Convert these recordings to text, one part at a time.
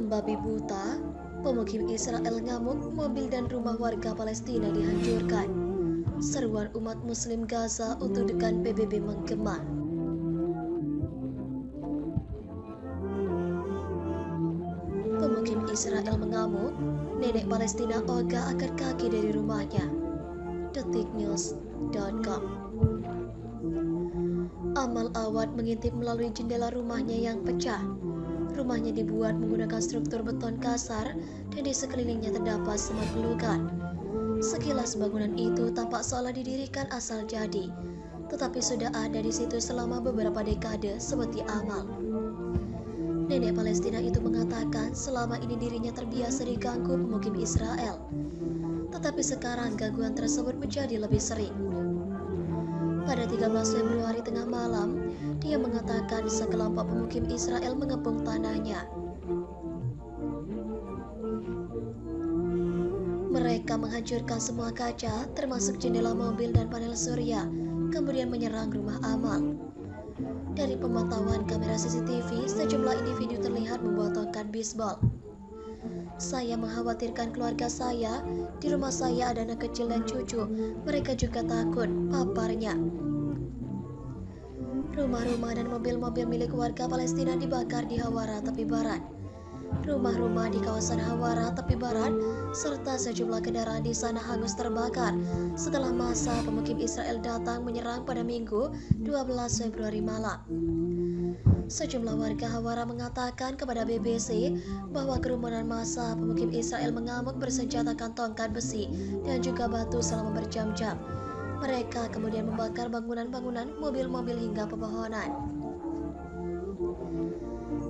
Membabi buta, pemukim Israel ngamuk, mobil dan rumah warga Palestina dihancurkan. Seruan umat Muslim Gaza untuk tekan PBB menggema. Pemukim Israel mengamuk, nenek Palestina ogah angkat kaki dari rumahnya. Detiknews.com. Amal Awad mengintip melalui jendela rumahnya yang pecah. Rumahnya dibuat menggunakan struktur beton kasar dan di sekelilingnya terdapat semak belukar. Sekilas bangunan itu tampak seolah didirikan asal jadi, tetapi sudah ada di situ selama beberapa dekade seperti Amal. Nenek Palestina itu mengatakan selama ini dirinya terbiasa diganggu pemukim Israel, tetapi sekarang gangguan tersebut menjadi lebih sering. Pada 13 Februari tengah malam, dia mengatakan sekelompok pemukim Israel mengepung tanahnya. Mereka menghancurkan semua kaca, termasuk jendela mobil dan panel surya, kemudian menyerang rumah Amal. Dari pemantauan kamera CCTV, sejumlah individu terlihat membawa tongkat bisbol. Saya mengkhawatirkan keluarga saya. Di rumah saya ada anak kecil dan cucu. Mereka juga takut, paparnya. Rumah-rumah dan mobil-mobil milik warga Palestina dibakar di Hawara, tepi barat. Rumah-rumah di kawasan Hawara, tepi barat, serta sejumlah kendaraan di sana hangus terbakar setelah massa pemukim Israel datang menyerang pada Minggu 12 Februari malam. Sejumlah warga Hawara mengatakan kepada BBC bahwa kerumunan massa pemukim Israel mengamuk bersenjatakan tongkat besi dan juga batu selama berjam-jam. Mereka kemudian membakar bangunan-bangunan, mobil-mobil hingga pepohonan.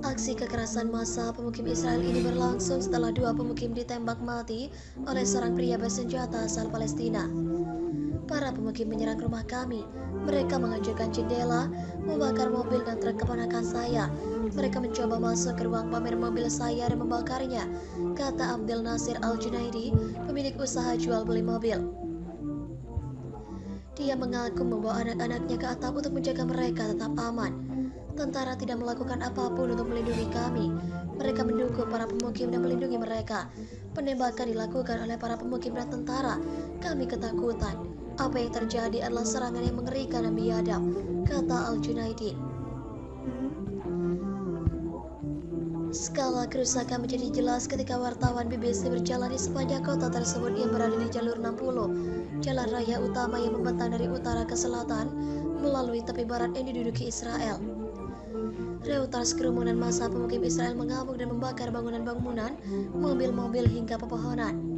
Aksi kekerasan massa pemukim Israel ini berlangsung setelah dua pemukim ditembak mati oleh seorang pria bersenjata asal Palestina. Para pemukim menyerang rumah kami. Mereka menghancurkan jendela, membakar mobil dan truk keponakan saya. Mereka mencoba masuk ke ruang pamer mobil saya dan membakarnya, kata Abdel Nasir Al-Junaidi, pemilik usaha jual beli mobil. Dia mengaku membawa anak-anaknya ke atap untuk menjaga mereka tetap aman. Tentara tidak melakukan apapun untuk melindungi kami. Mereka mendukung para pemukim dan melindungi mereka. Penembakan dilakukan oleh para pemukim dan tentara. Kami ketakutan. Apa yang terjadi adalah serangan yang mengerikan dan biadab, kata Al-Junaidi. Skala kerusakan menjadi jelas ketika wartawan BBC berjalan di sepanjang kota tersebut yang berada di jalur 60, jalan raya utama yang membentang dari utara ke selatan melalui tepi barat yang diduduki Israel. Reuters, kerumunan massa pemukim Israel mengamuk dan membakar bangunan-bangunan, mobil-mobil hingga pepohonan.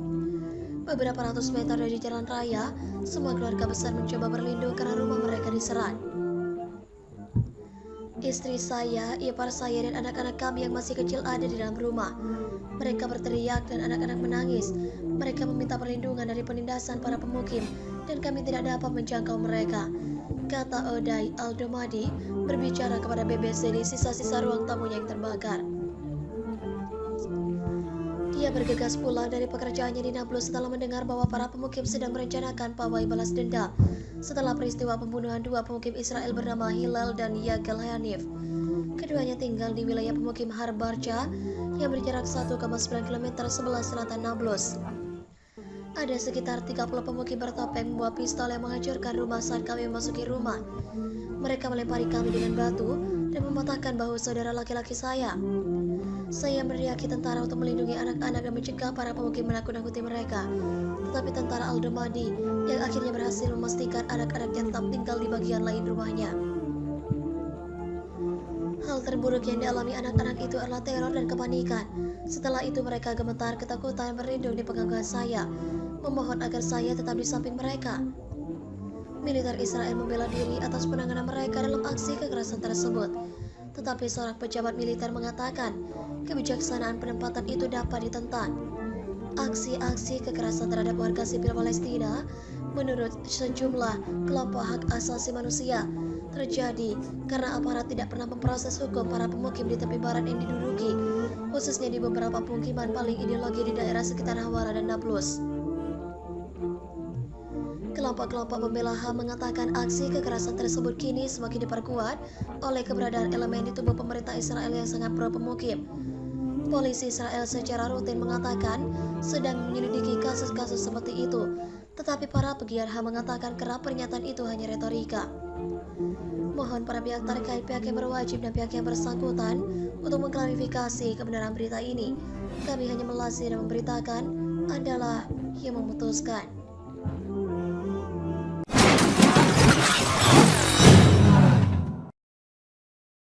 Beberapa ratus meter dari jalan raya, semua keluarga besar mencoba berlindung karena rumah mereka diserang. Istri saya, ipar saya, dan anak-anak kami yang masih kecil ada di dalam rumah. Mereka berteriak dan anak-anak menangis. Mereka meminta perlindungan dari penindasan para pemukim, dan kami tidak dapat menjangkau mereka, kata Oday Al-Domadi berbicara kepada BBC di sisa-sisa ruang tamunya yang terbakar. Dia bergegas pulang dari pekerjaannya di Nablus setelah mendengar bahwa para pemukim sedang merencanakan pawai balas dendam setelah peristiwa pembunuhan dua pemukim Israel bernama Hillel dan Yagal Hanif. Keduanya tinggal di wilayah pemukim Har Barca yang berjarak 1,9 km sebelah selatan Nablus. Ada sekitar 30 pemukim bertopeng membawa pistol yang menghancurkan rumah saat kami memasuki rumah. Mereka melempari kami dengan batu dan mematahkan bahu saudara laki-laki saya. Saya meneriaki tentara untuk melindungi anak-anak dan mencegah para pemukim menakut-nakuti mereka. Tetapi tentara Al-Domadi yang akhirnya berhasil memastikan anak-anaknya tetap tinggal di bagian lain rumahnya. Hal terburuk yang dialami anak-anak itu adalah teror dan kepanikan. Setelah itu mereka gemetar, ketakutan, berlindung di pengangkutan saya, memohon agar saya tetap di samping mereka. Militer Israel membela diri atas penanganan mereka dalam aksi kekerasan tersebut. Tetapi seorang pejabat militer mengatakan, kebijaksanaan penempatan itu dapat ditentang. Aksi-aksi kekerasan terhadap warga sipil Palestina, menurut sejumlah kelompok hak asasi manusia, terjadi karena aparat tidak pernah memproses hukum para pemukim di tepi barat yang diduduki, khususnya di beberapa pemukiman paling ideologi di daerah sekitar Hawara dan Nablus. Kelompok-kelompok pembela HAM mengatakan aksi kekerasan tersebut kini semakin diperkuat oleh keberadaan elemen di tubuh pemerintah Israel yang sangat pro pemukim. Polisi Israel secara rutin mengatakan sedang menyelidiki kasus-kasus seperti itu, tetapi para pegiat HAM mengatakan kerap pernyataan itu hanya retorika. Mohon para pihak terkait, pihak yang berwajib dan pihak yang bersangkutan untuk mengklarifikasi kebenaran berita ini. Kami hanya melasih dan memberitakan, Andalah yang memutuskan.